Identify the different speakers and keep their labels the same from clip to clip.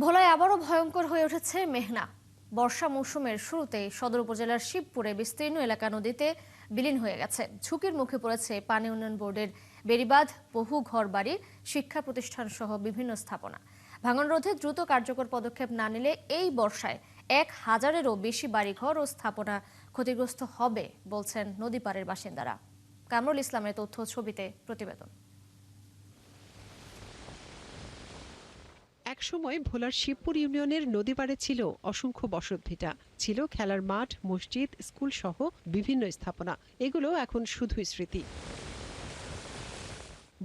Speaker 1: ভোলায় আবারও ভয়ঙ্কর হয়ে উঠেছে মেঘনা। বর্ষা মৌসুমের শুরুতেই সদর উপজেলার শিবপুরে বিস্তীর্ণ এলাকা নদীতে বিলীন হয়ে গেছে। ঝুঁকির মুখে পড়েছে পানি উন্নয়ন বোর্ডের বেড়িবাঁধ, বহু ঘরবাড়ি, শিক্ষা প্রতিষ্ঠান সহ বিভিন্ন স্থাপনা। ভাঙন রোধে দ্রুত কার্যকর পদক্ষেপ না নিলে এই বর্ষায় 1000-এরও বেশি বাড়িঘর ও স্থাপনা ক্ষতিগ্রস্ত হবে বলছেন নদী পাড়ের বাসিন্দারা। কামরুল ইসলামের তথ্য ছবিতে প্রতিবেদন।
Speaker 2: একসময় ভোলার শিবপুর ইউনিয়নের নদী পাড়ে ছিল অসংখ্য বসতভিটা, ছিল খেলার মাঠ, মসজিদ, স্কুল সহ বিভিন্ন স্থাপনা। এগুলো এখন শুধুই স্মৃতি।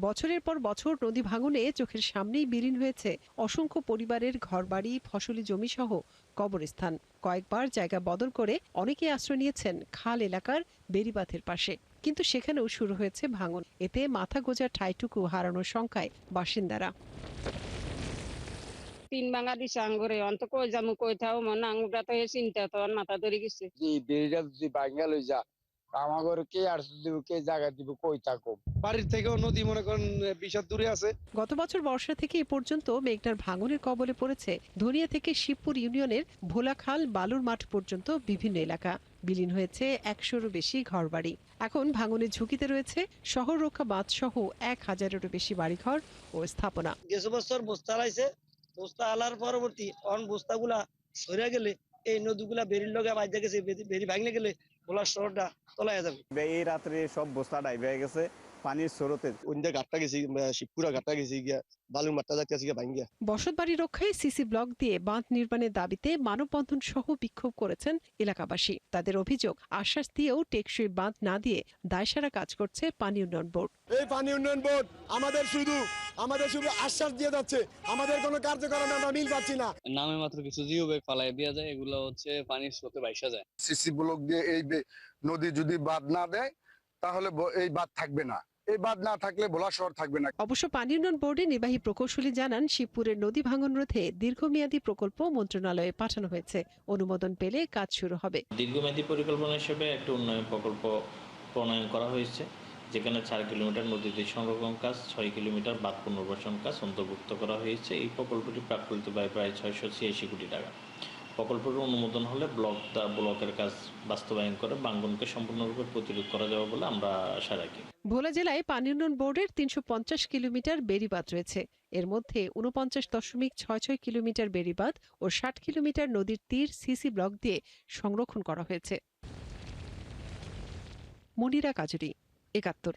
Speaker 2: বছরের পর বছর নদী ভাঙনে চোখের সামনেই বিলীন হয়েছে অসংখ্য পরিবারের ঘরবাড়ি, ফসলি জমি সহ কবরস্থান। কয়েকবার জায়গা বদল করে অনেকে আশ্রয় নিয়েছেন খাল এলাকার বেড়িবাঁধের পাশে, কিন্তু সেখানেও শুরু হয়েছে ভাঙন। এতে মাথা গোঁজার ঠাঁইটুকু হারানোর শঙ্কায় বাসিন্দারা।
Speaker 3: তিন ভাঙা দিছে আঙ্গুরে অন্ত কই যামু কই থাও মনে আঙ্গুরটা তো চিন্তা তো মাথা ধরে গেছে।
Speaker 4: জি বেড়িটা যদি ভাঙ্গা লই যা আমার কে আর দিব কে জায়গা দিব কই থাকো।
Speaker 5: বাড়ির থেকেও নদী মনে করেন 20 হাত দূরে আছে।
Speaker 2: গত বছর বর্ষা থেকে এ পর্যন্ত মেঘনার ভাঙনের কবলে পড়েছে ধনিয়া থেকে শিবপুর ইউনিয়নের ভোলাখাল, বালুর মাঠ পর্যন্ত বিভিন্ন এলাকা। বিলীন হয়েছে 100-এরও বেশি ঘরবাড়ি। এখন ভাঙনের ঝুঁকিতে রয়েছে শহর রক্ষা বাঁধ সহ 1000-এরও বেশি বাড়িঘর ও স্থাপনা।
Speaker 5: গেছে বছর বস্তা লাইছে, বস্তা আলার পরবর্তী বস্তাগুলা সরে গেলে এই নদীগুলা বেরির লগে বাইজা গেছে, বেরি ভাঙলে গেলে ভোলার শহরটা তলায় যাবে।
Speaker 6: এই রাত্রে সব বস্তা ডাইবে গেছে পানির স্রোতে।
Speaker 5: অন্য ঘাটটা গেছি, শিবপুরা ঘাটটা গেছি গিয়া, বালুর মাঠটা যাচ্ছে গিয়া ভাঙ্গিয়া।
Speaker 2: বসতবাড়ি রক্ষায় সিসি ব্লক দিয়ে বাঁধ নির্মাণের দাবিতে মানববন্ধন সহ বিক্ষোভ করেছেন এলাকাবাসী। তাদের অভিযোগ, আশ্বাস দিয়েও টেকসই বাঁধ না দিয়ে দায়সারা কাজ করছে পানি উন্নয়ন বোর্ড।
Speaker 7: এই পানি উন্নয়ন বোর্ড আমাদের শুধু আশ্বাস দিয়ে যাচ্ছে, আমাদের কোনো কার্যক্রম আমরা মিল পাচ্ছি না।
Speaker 8: নামে মাত্র কিছু জিও ব্যাগ ফালাই দেওয়া যায়, এগুলো হচ্ছে পানির স্রোতে ভাইসা যায়।
Speaker 4: সিসি ব্লক দিয়ে এই নদী যদি বাঁধ না দেয় তাহলে এই বাঁধ থাকবে না। এই বাঁধ না থাকলে ভোলা শহর থাকবে না।
Speaker 2: অবশ্য পানি উন্নয়ন বোর্ডের নির্বাহী প্রকৌশলী জানান, শিবপুরের নদী ভাঙন রোধে দীর্ঘমেয়াদী প্রকল্প মন্ত্রণালয়ে পাঠানো হয়েছে। অনুমোদন পেলে কাজ শুরু হবে।
Speaker 9: দীর্ঘমেয়াদী পরিকল্পনা হিসেবে একটা উন্নয়ন প্রকল্প প্রণয়ন করা হয়েছে, যেখানে 4 কিলোমিটার নদীতে সংরক্ষণ কাজ, 6 কিলোমিটার বাঁধ পুনর্বাসন কাজ অন্তর্ভুক্ত করা হয়েছে। এই প্রকল্পটি প্রাকলিত ব্যয় প্রায় 686 কোটি টাকা। প্রকল্পের অনুমোদন হলে ব্লকের কাজ বাস্তবায়ন করে ভাঙনকে সম্পূর্ণরূপে প্রতিরোধ করা যাবে বলে আমরা আশা রাখি।
Speaker 2: ভোলা জেলায় পানি উন্নয়ন বোর্ডের 350 কিলোমিটার বেড়িবাঁধ রয়েছে। এর মধ্যে 49.66 কিলোমিটার বেড়িবাঁধ ও 60 কিলোমিটার নদীর তীর সিসি ব্লক দিয়ে সংরক্ষণ করা হয়েছে। মনিরা কাজুরি, 71।